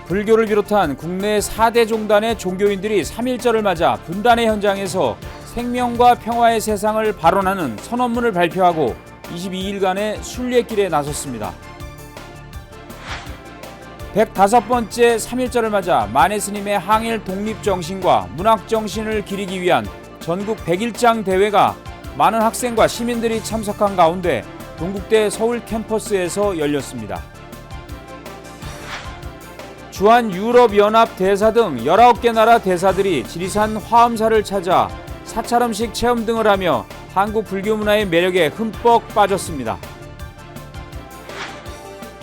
불교를 비롯한 국내 4대 종단의 종교인들이 3.1절을 맞아 분단의 현장에서 생명과 평화의 세상을 발언하는 선언문을 발표하고 22일간의 순례길에 나섰습니다. 105번째 3.1절을 맞아 만해 스님의 항일 독립정신과 문학정신을 기리기 위한 전국 101장 대회가 많은 학생과 시민들이 참석한 가운데 동국대 서울 캠퍼스에서 열렸습니다. 주한 유럽연합 대사 등 19개 나라 대사들이 지리산 화엄사를 찾아 사찰음식 체험 등을 하며 한국 불교 문화의 매력에 흠뻑 빠졌습니다.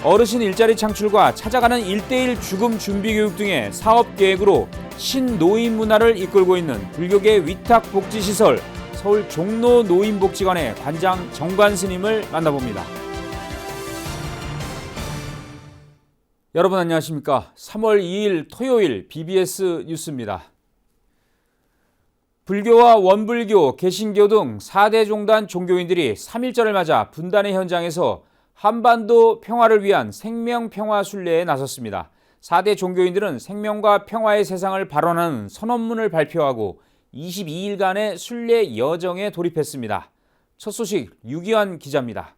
어르신 일자리 창출과 찾아가는 1:1 죽음 준비 교육 등의 사업 계획으로 신노인 문화를 이끌고 있는 불교계 위탁복지시설 서울 종로 노인복지관의 관장 정관 스님을 만나봅니다. 여러분 안녕하십니까? 3월 2일 토요일 BBS 뉴스입니다. 불교와 원불교, 개신교 등 4대 종단 종교인들이 3.1절을 맞아 분단의 현장에서 한반도 평화를 위한 생명평화 순례에 나섰습니다. 4대 종교인들은 생명과 평화의 세상을 발언하는 선언문을 발표하고 22일간의 순례 여정에 돌입했습니다. 첫 소식 유기환 기자입니다.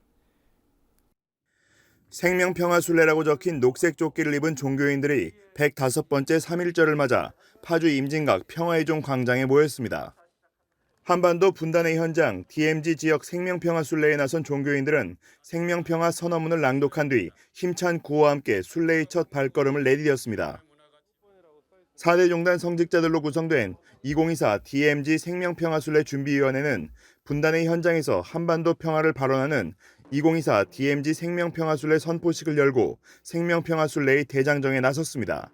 생명평화순례라고 적힌 녹색 조끼를 입은 종교인들이 105번째 3.1절을 맞아 파주 임진각 평화의 종 광장에 모였습니다. 한반도 분단의 현장 DMZ 지역 생명평화순례에 나선 종교인들은 생명평화 선언문을 낭독한 뒤 힘찬 구호와 함께 순례의 첫 발걸음을 내디뎠습니다. 4대 종단 성직자들로 구성된 2024 DMZ 생명평화순례 준비위원회는 분단의 현장에서 한반도 평화를 발언하는 2024 DMZ 생명평화순례 선포식을 열고 생명평화순례의 대장정에 나섰습니다.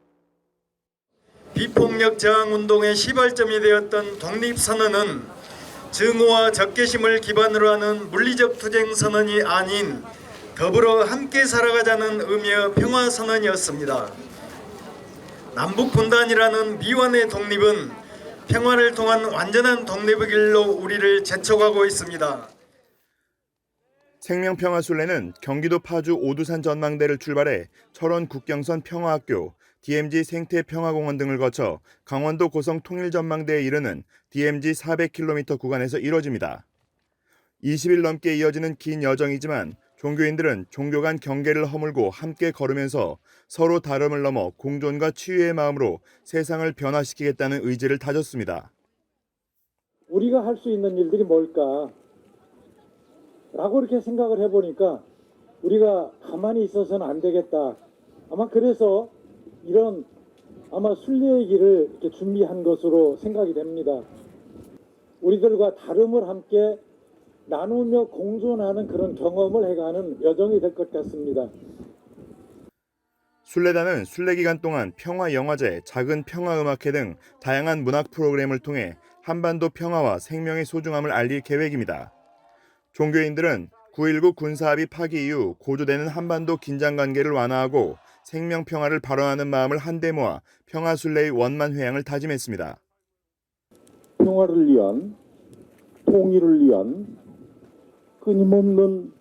비폭력 저항운동의 시발점이 되었던 독립선언은 증오와 적개심을 기반으로 하는 물리적 투쟁선언이 아닌 더불어 함께 살아가자는 의미의 평화선언이었습니다. 남북분단이라는 미완의 독립은 평화를 통한 완전한 독립의 길로 우리를 재촉하고 있습니다. 생명평화순례는 경기도 파주 오두산 전망대를 출발해 철원 국경선 평화학교, DMZ 생태평화공원 등을 거쳐 강원도 고성 통일전망대에 이르는 DMZ 400km 구간에서 이뤄집니다. 20일 넘게 이어지는 긴 여정이지만 종교인들은 종교 간 경계를 허물고 함께 걸으면서 서로 다름을 넘어 공존과 치유의 마음으로 세상을 변화시키겠다는 의지를 다졌습니다. 우리가 할 수 있는 일들이 뭘까? 라고 이렇게 생각을 해보니까 우리가 가만히 있어서는 안 되겠다. 아마 그래서 이런 아마 순례의 길을 이렇게 준비한 것으로 생각이 됩니다. 우리들과 다름을 함께 나누며 공존하는 그런 경험을 해가는 여정이 될 것 같습니다. 순례단은 순례 기간 동안 평화영화제, 작은 평화음악회 등 다양한 문학 프로그램을 통해 한반도 평화와 생명의 소중함을 알릴 계획입니다. 종교인들은 9.19 군사합의 파기 이후 고조되는 한반도 긴장관계를 완화하고 생명평화를 발언하는 마음을 한데 모아 평화순례의 원만회양을 다짐했습니다. 평화를 위한, 통일을 위한 끊임없는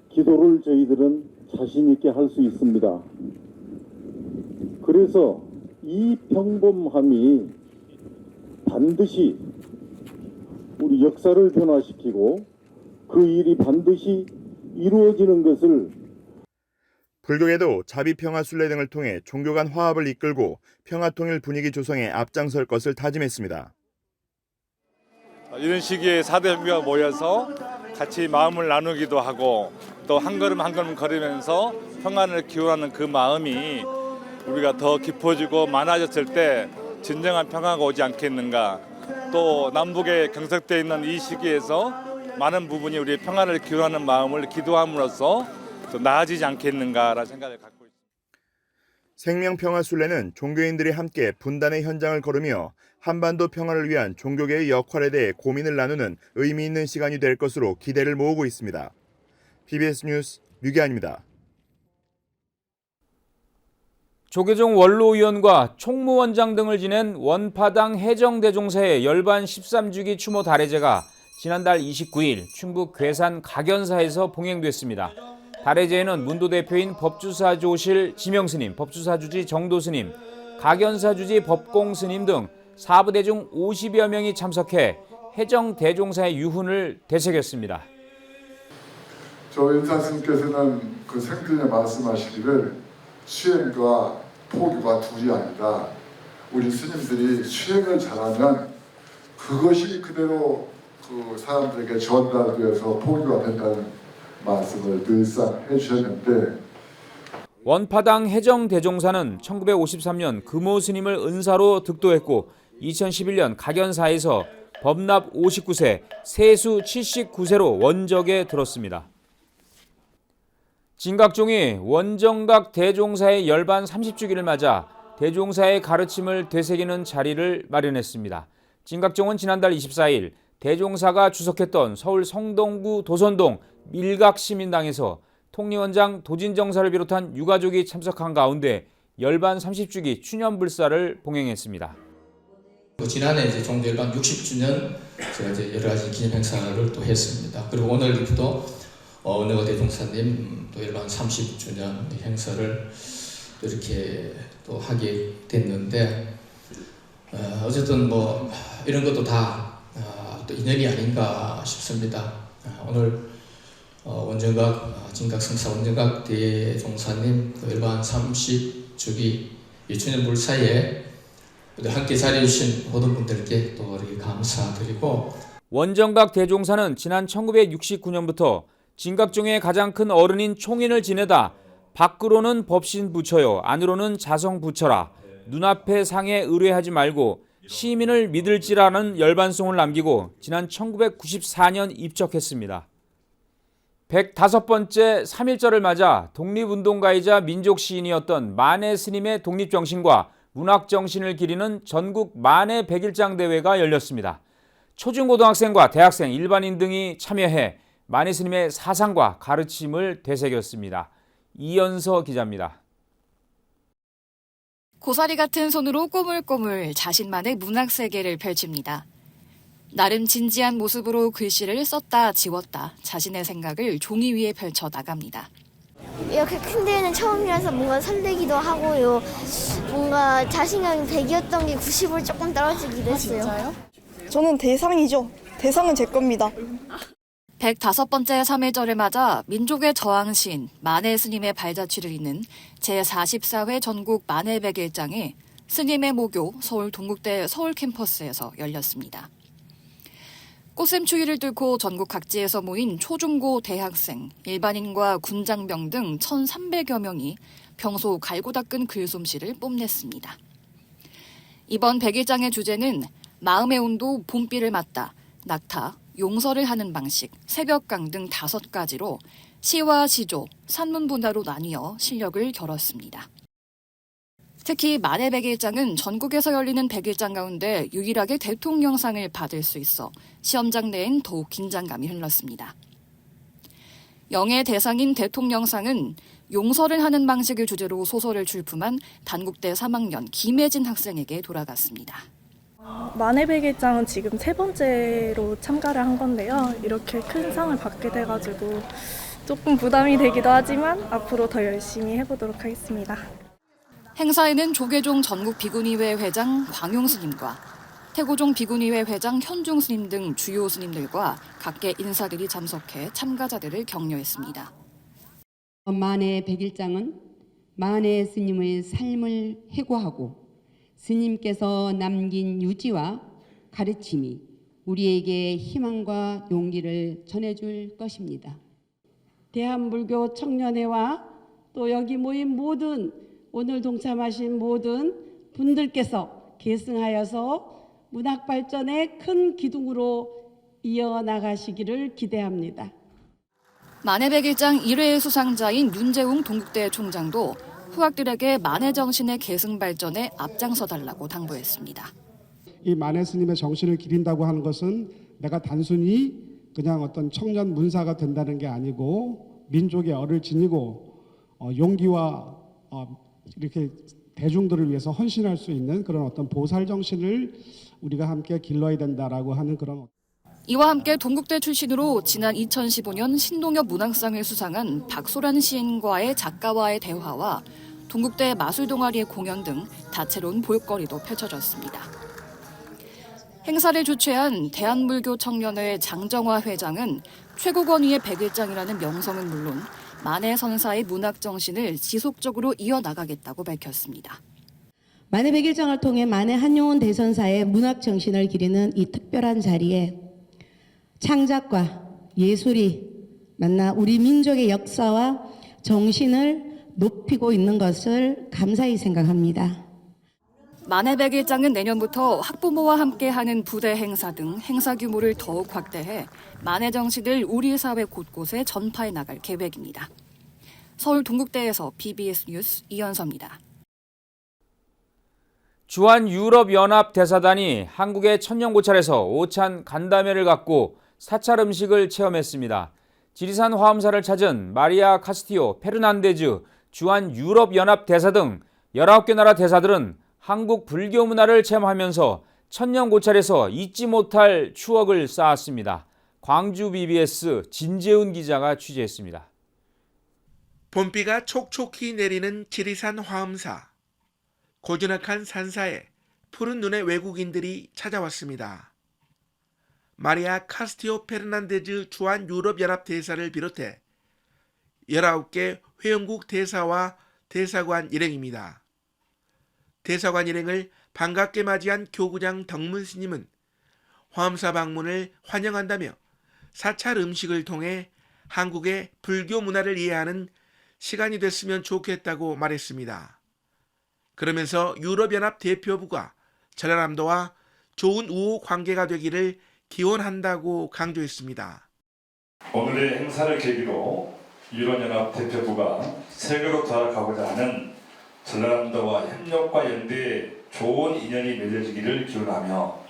기도를 저희들은 자신 있게 할 수 있습니다. 그래서 이 평범함이 반드시 우리 역사를 변화시키고 그 일이 반드시 이루어지는 것을 불교계도 자비평화순례 등을 통해 종교 간 화합을 이끌고 평화통일 분위기 조성에 앞장설 것을 다짐했습니다. 이런 시기에 4대 종교가 모여서 같이 마음을 나누기도 하고 또 한 걸음 한 걸음 걸으면서 평안을 기원하는 그 마음이 우리가 더 깊어지고 많아졌을 때 진정한 평화가 오지 않겠는가. 또 남북에 경색되어 있는 이 시기에서 많은 부분이 우리 평화를 기원하는 마음을 기도함으로써 또 나아지지 않겠는가라는 생각을 갖고 있습니다. 생명평화순례는 종교인들이 함께 분단의 현장을 걸으며 한반도 평화를 위한 종교계의 역할에 대해 고민을 나누는 의미 있는 시간이 될 것으로 기대를 모으고 있습니다. BBS 뉴스 유기환입니다. 조계종 원로의원과 총무원장 등을 지낸 원파당 해정대종사의 열반 13주기 추모 달해제가 지난달 29일 충북 괴산 각연사에서 봉행됐습니다. 달해제에는 문도 대표인 법주사조실 지명스님, 법주사주지 정도스님, 각연사주지 법공스님 등 사부대중 50여 명이 참석해 해정 대종사의 유훈을 되새겼습니다. 저 인사 스님께서는 그 생전에 말씀하시기를 수행과 포교가 둘이 아니다. 우리 스님들이 수행을 잘하면 그것이 그대로 그 사람들에게 전달되어서 포교가 된다는 말씀을 늘상 해주셨는데, 원파당 해정 대종사는 1953년 금오 스님을 은사로 득도했고 2011년 각연사에서 법납 59세, 세수 79세로 원적에 들었습니다. 진각종이 원정각 대종사의 열반 30주기를 맞아 대종사의 가르침을 되새기는 자리를 마련했습니다. 진각종은 지난달 24일 대종사가 주석했던 서울 성동구 도선동 밀각시민당에서 통리원장 도진정사를 비롯한 유가족이 참석한 가운데 열반 30주기 추념불사를 봉행했습니다. 지난해 이제 종대열반 60주년 제가 이제 여러 가지 기념 행사를 또 했습니다. 그리고 오늘부터 은혜가 대종사님 또 열반 30주년 행사를 이렇게 또 하게 됐는데, 어쨌든 뭐 이런 것도 다 또 인연이 아닌가 싶습니다. 오늘 원정각 진각성사 원정각 대종사님 열반 30주기 추념불사에 함께 자리해주신 모든 분들께 또 우리 감사드리고, 원정각 대종사는 지난 1969년부터 진각종의 가장 큰 어른인 총인을 지내다 밖으로는 법신 붙여요, 안으로는 자성 붙여라, 눈앞의 상에 의뢰하지 말고 시민을 믿을지라는 열반송을 남기고 지난 1994년 입적했습니다. 105번째 3.1절을 맞아 독립운동가이자 민족시인이었던 만해 스님의 독립정신과 문학정신을 기리는 전국 만해 백일장 대회가 열렸습니다. 초중고등학생과 대학생, 일반인 등이 참여해 만해 스님의 사상과 가르침을 되새겼습니다. 이연서 기자입니다. 고사리 같은 손으로 꼬물꼬물 자신만의 문학 세계를 펼칩니다. 나름 진지한 모습으로 글씨를 썼다 지웠다 자신의 생각을 종이 위에 펼쳐 나갑니다. 이렇게 큰 대회는 처음이라서 뭔가 설레기도 하고요. 뭔가 자신감이 100이었던 게 90으로 조금 떨어지기도 했어요. 진짜요? 저는 대상이죠. 대상은 제 겁니다. 105번째 3.1절을 맞아 민족의 저항신 만해 스님의 발자취를 잇는 제44회 전국 만해 백일장이 스님의 모교 서울 동국대 서울 캠퍼스에서 열렸습니다. 꽃샘 추위를 뚫고 전국 각지에서 모인 초중고 대학생, 일반인과 군장병 등 1,300여 명이 평소 갈고 닦은 글솜씨를 뽐냈습니다. 이번 백일장의 주제는 마음의 온도 봄비를 맞다, 낙타, 용서를 하는 방식, 새벽강 등 5가지로 시와 시조, 산문분야로 나뉘어 실력을 겨뤘습니다. 특히 만해 백일장은 전국에서 열리는 백일장 가운데 유일하게 대통령상을 받을 수 있어 시험장 내엔 더욱 긴장감이 흘렀습니다. 영예 대상인 대통령상은 용서를 하는 방식을 주제로 소설을 출품한 단국대 3학년 김혜진 학생에게 돌아갔습니다. 만해 백일장은 지금 3번째로 참가를 한 건데요. 이렇게 큰 상을 받게 돼가지고 조금 부담이 되기도 하지만 앞으로 더 열심히 해보도록 하겠습니다. 행사에는 조계종 전국 비구니회 회장 광용 스님과 태고종 비구니회 회장 현중 스님 등 주요 스님들과 각계 인사들이 참석해 참가자들을 격려했습니다. 만해 백일장은 만해 스님의 삶을 회고하고 스님께서 남긴 유지와 가르침이 우리에게 희망과 용기를 전해줄 것입니다. 대한불교 청년회와 또 여기 모인 모든 오늘 동참하신 모든 분들께서 계승하여서 문학 발전의 큰 기둥으로 이어나가시기를 기대합니다. 만해 백일장 1회 수상자인 윤재웅 동국대 총장도 후학들에게 만해 정신의 계승 발전에 앞장서달라고 당부했습니다. 이 만해 스님의 정신을 기린다고 하는 것은 내가 단순히 그냥 어떤 청년 문사가 된다는 게 아니고 민족의 얼을 지니고 용기와 이렇게 대중들을 위해서 헌신할 수 있는 그런 어떤 보살 정신을 우리가 함께 길러야 된다라고 하는 그런 이와 함께 동국대 출신으로 지난 2015년 신동엽 문학상을 수상한 박소란 시인과의 작가와의 대화와 동국대 마술 동아리의 공연 등 다채로운 볼거리도 펼쳐졌습니다. 행사를 주최한 대한불교 청년회 장정화 회장은 최고권위의 100일장이라는 명성은 물론 만해 선사의 문학 정신을 지속적으로 이어나가겠다고 밝혔습니다. 만해 100일장을 통해 만해 한용운 대선사의 문학 정신을 기리는 이 특별한 자리에 창작과 예술이 만나 우리 민족의 역사와 정신을 높이고 있는 것을 감사히 생각합니다. 만해 100일장은 내년부터 학부모와 함께하는 부대 행사 등 행사 규모를 더욱 확대해 만해 정신을 우리 사회 곳곳에 전파해 나갈 계획입니다. 서울 동국대에서 BBS 뉴스 이현서입니다. 주한 유럽연합 대사단이 한국의 천년고찰에서 오찬 간담회를 갖고 사찰 음식을 체험했습니다. 지리산 화엄사를 찾은 마리아 카스티오 페르난데즈 주한 유럽연합 대사 등 19개 나라 대사들은 한국 불교 문화를 체험하면서 천년고찰에서 잊지 못할 추억을 쌓았습니다. 광주 BBS 진재훈 기자가 취재했습니다. 봄비가 촉촉히 내리는 지리산 화엄사. 고즈넉한 산사에 푸른 눈의 외국인들이 찾아왔습니다. 마리아 카스티오 페르난데즈 주한 유럽연합 대사를 비롯해 19개 회원국 대사와 대사관 일행입니다. 대사관 일행을 반갑게 맞이한 교구장 덕문 스님은 화엄사 방문을 환영한다며 사찰 음식을 통해 한국의 불교 문화를 이해하는 시간이 됐으면 좋겠다고 말했습니다. 그러면서 유럽연합 대표부가 전라남도와 좋은 우호 관계가 되기를 기원한다고 강조했습니다. 오늘의 행사를 계기로 유럽연합 대표부가 세계로 돌아가고자 하는 전라남도와 협력과 연대에 좋은 인연이 맺어지기를 기원하며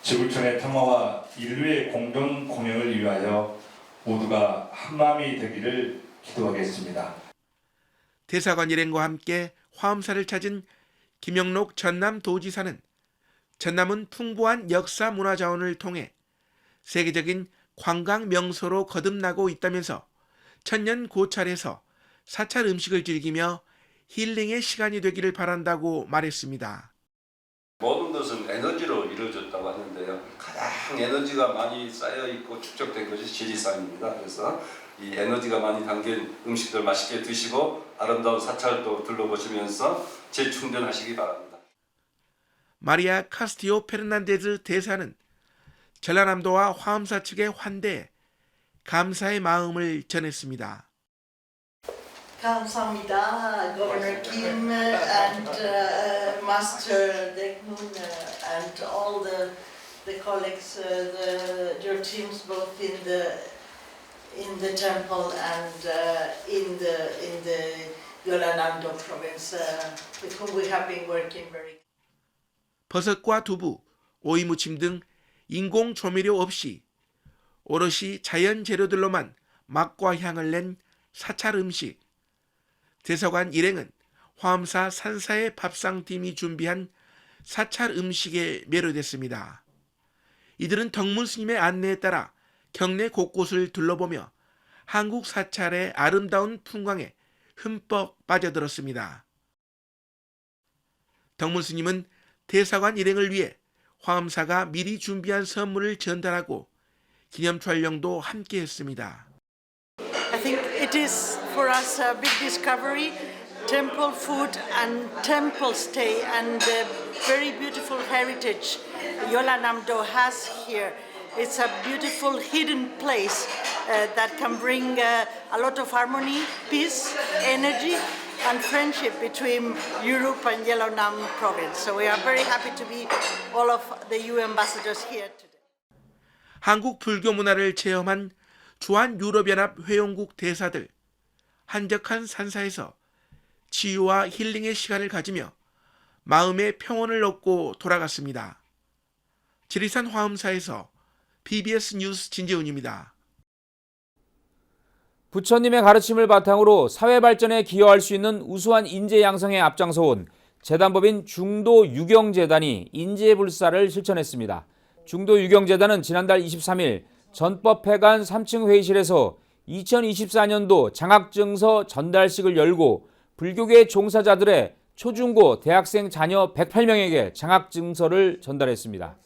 지구촌의 평화와 인류의 공존 공영을 위하여 모두가 한마음이 되기를 기도하겠습니다. 대사관 일행과 함께 화엄사를 찾은 김영록 전남도지사는 전남은 풍부한 역사 문화 자원을 통해 세계적인 관광 명소로 거듭나고 있다면서 천년 고찰에서 사찰 음식을 즐기며 힐링의 시간이 되기를 바란다고 말했습니다. 모든 것은 에너지로 이루어졌다고 하는데요. 가장 에너지가 많이 쌓여있고 축적된 것이 지리산입니다. 그래서 이 에너지가 많이 담긴 음식들 맛있게 드시고 아름다운 사찰도 둘러보시면서 재충전하시기 바랍니다. 마리아 카스티오 페르난데즈 대사는 전라남도와 화엄사 측의 환대에 감사의 마음을 전했습니다. 감사합니다. Governor Kim and Master Dekmun and all the colleagues, your teams both in the temple and in the Yolanamdo province, with whom we have been working very. 버섯과 두부, 오이 무침 등 인공 조미료 없이 오롯이 자연 재료들로만 맛과 향을 낸 사찰 음식. 대사관 일행은 화엄사 산사의 밥상팀이 준비한 사찰 음식에 매료됐습니다. 이들은 덕문 스님의 안내에 따라 경내 곳곳을 둘러보며 한국 사찰의 아름다운 풍광에 흠뻑 빠져들었습니다. 덕문 스님은 대사관 일행을 위해 화엄사가 미리 준비한 선물을 전달하고 기념 촬영도 함께 했습니다. I think it is for us a big discovery, temple food and temple stay and the very beautiful heritage Yolanamdo has here. It's a beautiful hidden place that can bring a lot of harmony, peace, energy and friendship between Europe and Yelanam province. So we are very happy to be all of the EU ambassadors here today. 한국 불교 문화를 체험한 주한 유럽연합 회원국 대사들, 한적한 산사에서 치유와 힐링의 시간을 가지며 마음의 평온을 얻고 돌아갔습니다. 지리산 화엄사에서 BBS 뉴스 진재훈입니다. 부처님의 가르침을 바탕으로 사회 발전에 기여할 수 있는 우수한 인재 양성에 앞장서온 재단법인 중도 유경재단이 인재불사를 실천했습니다. 중도유경재단은 지난달 23일 전법회관 3층 회의실에서 2024년도 장학증서 전달식을 열고 불교계 종사자들의 초중고 대학생 자녀 108명에게 장학증서를 전달했습니다.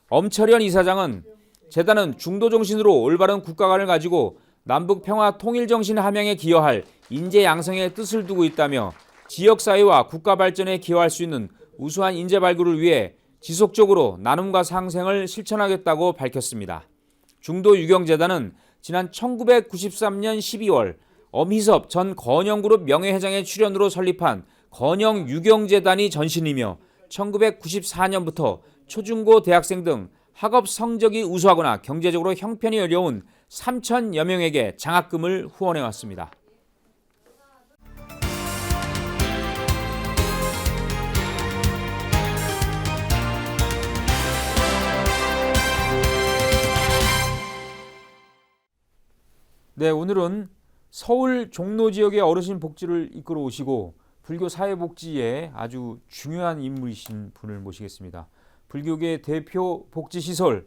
엄철현 이사장은 재단은 중도정신으로 올바른 국가관을 가지고 남북평화 통일정신 함양에 기여할 인재 양성의 뜻을 두고 있다며 지역사회와 국가 발전에 기여할 수 있는 우수한 인재 발굴을 위해 지속적으로 나눔과 상생을 실천하겠다고 밝혔습니다. 중도유경재단은 지난 1993년 12월 엄희섭 전 건영그룹 명예회장의 출연으로 설립한 건영유경재단이 전신이며 1994년부터 초중고 대학생 등 학업 성적이 우수하거나 경제적으로 형편이 어려운 3,000여 명에게 장학금을 후원해왔습니다. 네, 오늘은 서울 종로 지역의 어르신 복지를 이끌어 오시고 불교 사회복지에 아주 중요한 인물이신 분을 모시겠습니다. 불교계 대표 복지시설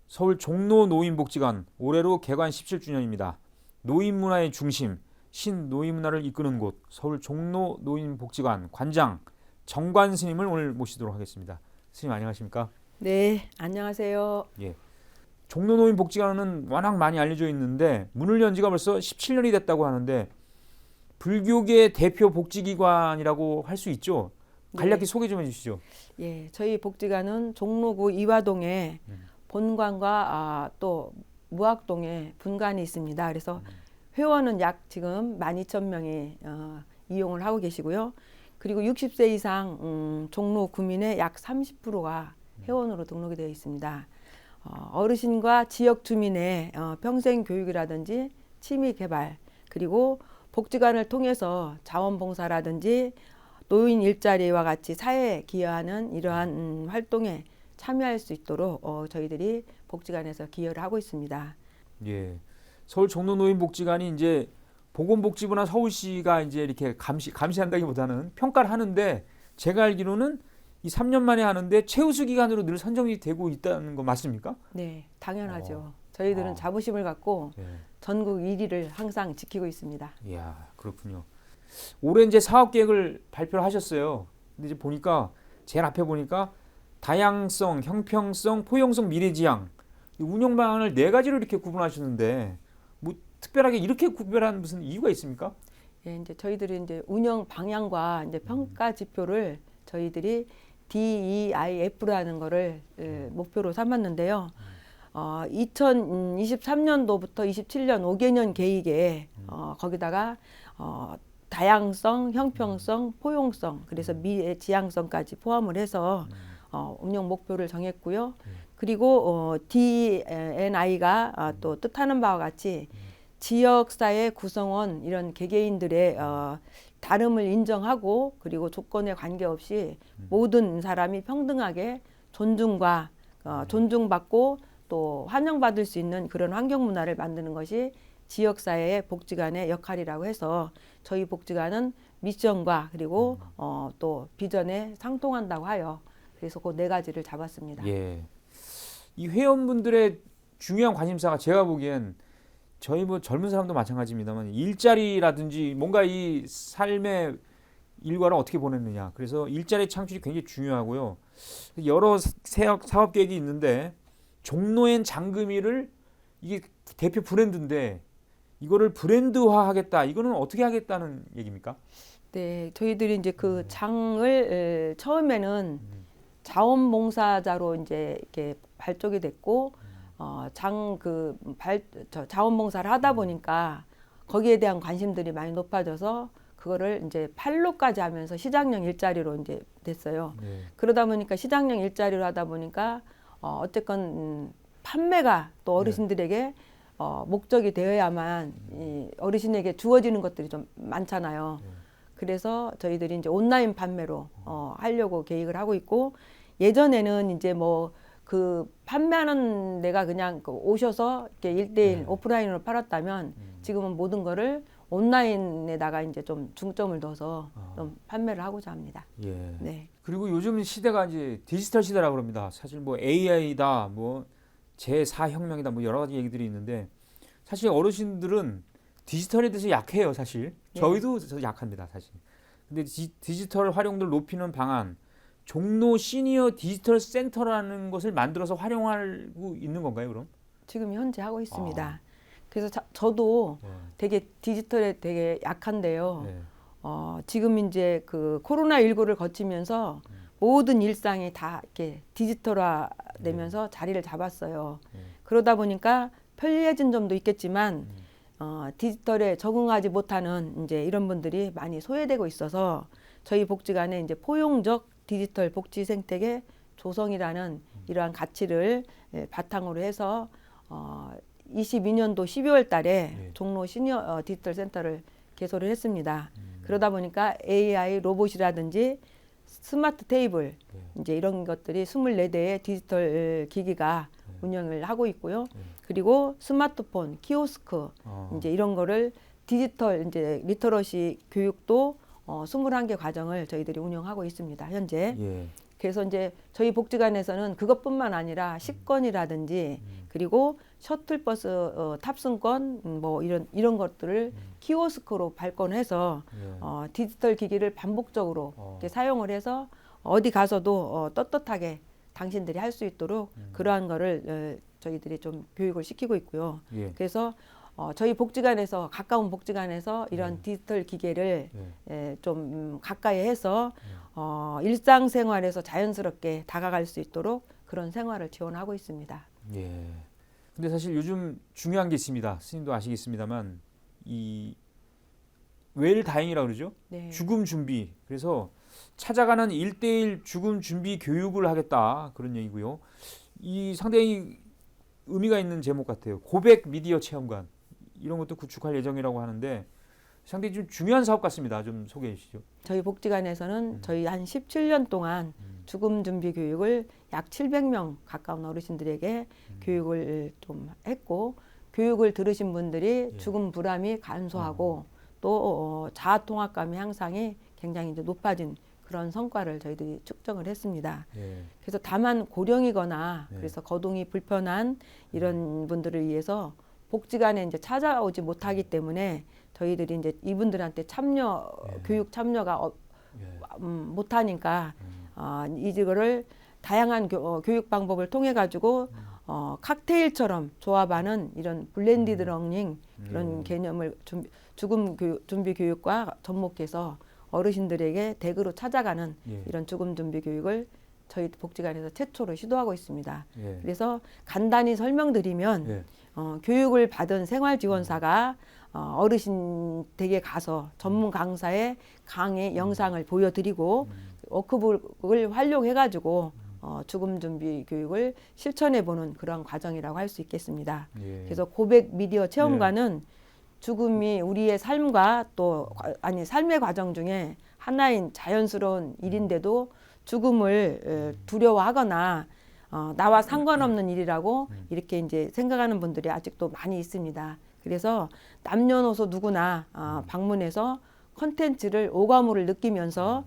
서울 종로 노인복지관 올해로 개관 17주년입니다. 노인문화의 중심, 신노인문화를 이끄는 곳 서울 종로 노인복지관 관장 정관 스님을 오늘 모시도록 하겠습니다. 스님 안녕하십니까? 네, 안녕하세요. 예. 종로 노인복지관은 워낙 많이 알려져 있는데 문을 연 지가 벌써 17년이 됐다고 하는데 불교계 대표 복지기관이라고 할 수 있죠? 간략히 소개 좀 해주시죠. 예, 저희 복지관은 종로구 이화동에 본관과 또 무학동에 분관이 있습니다. 그래서 회원은 약 지금 12,000명이 이용을 하고 계시고요. 그리고 60세 이상 종로 구민의 약 30%가 회원으로 등록이 되어 있습니다. 어르신과 지역 주민의 평생 교육이라든지 취미 개발 그리고 복지관을 통해서 자원봉사라든지 노인 일자리와 같이 사회에 기여하는 이러한 활동에 참여할 수 있도록 저희들이 복지관에서 기여를 하고 있습니다. 예, 서울 종로 노인복지관이 이제 보건복지부나 서울시가 이제 이렇게 감시한다기보다는 평가를 하는데 제가 알기로는 이 3년 만에 하는데 최우수 기관으로 늘 선정이 되고 있다는 거 맞습니까? 네, 당연하죠. 저희들은 자부심을 갖고 전국 1위를 항상 지키고 있습니다. 이야, 그렇군요. 올해 이제 사업 계획을 발표를 하셨어요. 근데 이제 보니까 제일 앞에 보니까 다양성, 형평성, 포용성, 미래지향 운영 방안을 4가지로 이렇게 구분하셨는데 뭐 특별하게 이렇게 구별한 무슨 이유가 있습니까? 예, 이제 저희들이 이제 운영 방향과 이제 평가 지표를 저희들이 DEIF라는 거를 목표로 삼았는데요. 2023년도부터 27년 5개년 계획에 거기다가 다양성, 형평성, 포용성, 그래서 미래 지향성까지 포함을 해서 운영 목표를 정했고요. 그리고 DNI가 또 뜻하는 바와 같이 지역사회 구성원 이런 개개인들의 다름을 인정하고 그리고 조건에 관계없이 모든 사람이 평등하게 존중과 존중받고 또 환영받을 수 있는 그런 환경 문화를 만드는 것이 지역사회의 복지관의 역할이라고 해서 저희 복지관은 미션과 그리고 또 비전에 상통한다고 하여 그래서 그 4가지를 잡았습니다. 예, 이 회원분들의 중요한 관심사가 제가 보기엔 저희 뭐 젊은 사람도 마찬가지입니다만 일자리라든지 뭔가 이 삶의 일과를 어떻게 보냈느냐. 그래서 일자리 창출이 굉장히 중요하고요. 여러 사업 계획이 있는데 종로엔 장금이를 이게 대표 브랜드인데 이거를 브랜드화하겠다. 이거는 어떻게 하겠다는 얘기입니까? 네, 저희들이 이제 그 장을 처음에는 자원봉사자로 이제 이렇게 발족이 됐고 자원봉사를 하다 보니까 거기에 대한 관심들이 많이 높아져서 그거를 이제 판로까지 하면서 시장형 일자리로 이제 됐어요. 네. 그러다 보니까 시장형 일자리로 하다 보니까 어쨌건 판매가 또 어르신들에게 목적이 되어야만 이 어르신에게 주어지는 것들이 좀 많잖아요. 그래서 저희들이 이제 온라인 판매로 하려고 계획을 하고 있고 예전에는 이제 뭐 그 판매하는 데가 그냥 오셔서 이렇게 1대1 오프라인으로 팔았다면 지금은 모든 거를 온라인에다가 이제 좀 중점을 둬서 좀 판매를 하고자 합니다. 예. 네. 그리고 요즘 시대가 이제 디지털 시대라고 합니다. 사실 뭐 AI다, 뭐 제4혁명이다, 뭐 여러 가지 얘기들이 있는데 사실 어르신들은 디지털에 대해서 약해요, 사실. 네. 저희도 약합니다, 사실. 근데 디지털 활용도를 높이는 방안, 종로 시니어 디지털 센터라는 것을 만들어서 활용하고 있는 건가요, 그럼? 지금 현재 하고 있습니다. 그래서 저도 되게 디지털에 되게 약한데요. 네. 지금 이제 그 코로나19를 거치면서 모든 일상이 다 이렇게 디지털화 되면서 자리를 잡았어요. 그러다 보니까 편리해진 점도 있겠지만 디지털에 적응하지 못하는 이제 이런 분들이 많이 소외되고 있어서 저희 복지관에 이제 포용적 디지털 복지 생태계 조성이라는 이러한 가치를 바탕으로 해서 22년도 12월 달에 종로 시니어 디지털 센터를 개소를 했습니다. 그러다 보니까 AI 로봇이라든지 스마트 테이블 이제 이런 것들이 24대의 디지털 기기가 운영을 하고 있고요. 그리고 스마트폰, 키오스크 이제 이런 거를 디지털 이제 리터러시 교육도 21개 과정을 저희들이 운영하고 있습니다. 현재. 그래서 이제 저희 복지관에서는 그것뿐만 아니라 식권이라든지 그리고 셔틀버스 탑승권 뭐 이런 것들을 키오스크로 발권해서 디지털 기기를 반복적으로 이렇게 사용을 해서 어디 가서도 떳떳하게 당신들이 할 수 있도록 그러한 거를 저희들이 좀 교육을 시키고 있고요. 그래서 저희 복지관에서 가까운 복지관에서 이런 디지털 기계를 좀 가까이 해서 일상생활에서 자연스럽게 다가갈 수 있도록 그런 생활을 지원하고 있습니다. 예. 근데 사실 요즘 중요한 게 있습니다. 스님도 아시겠습니다만 이 웰다잉이라고 그러죠? 네. 죽음 준비. 그래서 찾아가는 1:1 죽음 준비 교육을 하겠다. 그런 얘기고요. 이 상당히 의미가 있는 제목 같아요. 고백 미디어 체험관. 이런 것도 구축할 예정이라고 하는데 상당히 좀 중요한 사업 같습니다. 좀 소개해 주시죠. 저희 복지관에서는 저희 한 17년 동안 죽음 준비 교육을 약 700명 가까운 어르신들에게 교육을 좀 했고 교육을 들으신 분들이 죽음 불안이 감소하고 또 자아 통합감의 향상이 굉장히 이제 높아진 그런 성과를 저희들이 측정을 했습니다. 그래서 다만 고령이거나 그래서 거동이 불편한 이런 분들을 위해서 복지관에 이제 찾아오지 못하기 때문에 저희들이 이제 이분들한테 교육 참여가 못하니까 이거를 다양한 교육 방법을 통해 가지고 칵테일처럼 조합하는 이런 블렌디드 러닝 이런 개념을 죽음 준비 교육과 접목해서 어르신들에게 댁으로 찾아가는 이런 죽음 준비 교육을 저희 복지관에서 최초로 시도하고 있습니다. 그래서 간단히 설명드리면 교육을 받은 생활지원사가 어르신 댁에 가서 전문 강사의 강의 영상을 보여드리고 워크북을 활용해가지고 죽음 준비 교육을 실천해보는 그런 과정이라고 할 수 있겠습니다. 그래서 고백 미디어 체험관은 죽음이 우리의 삶과 또 삶의 과정 중에 하나인 자연스러운 일인데도 죽음을 두려워하거나 나와 상관없는 일이라고 이렇게 이제 생각하는 분들이 아직도 많이 있습니다. 그래서 남녀노소 누구나 방문해서 컨텐츠를 오감을 느끼면서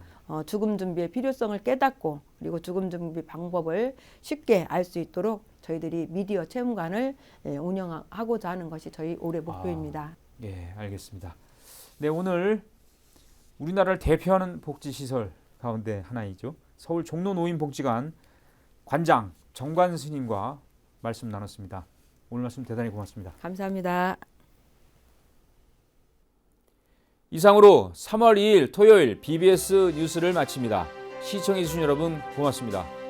죽음 준비의 필요성을 깨닫고 그리고 죽음 준비 방법을 쉽게 알 수 있도록 저희들이 미디어 체험관을 운영하고자 하는 것이 저희 올해 목표입니다. 예, 알겠습니다. 네, 오늘 우리나라를 대표하는 복지시설 가운데 하나이죠. 서울 종로 노인복지관 관장 정관 스님과 말씀 나눴습니다. 오늘 말씀 대단히 고맙습니다. 감사합니다. 이상으로 3월 2일 토요일 BBS 뉴스를 마칩니다. 시청해 주신 여러분 고맙습니다.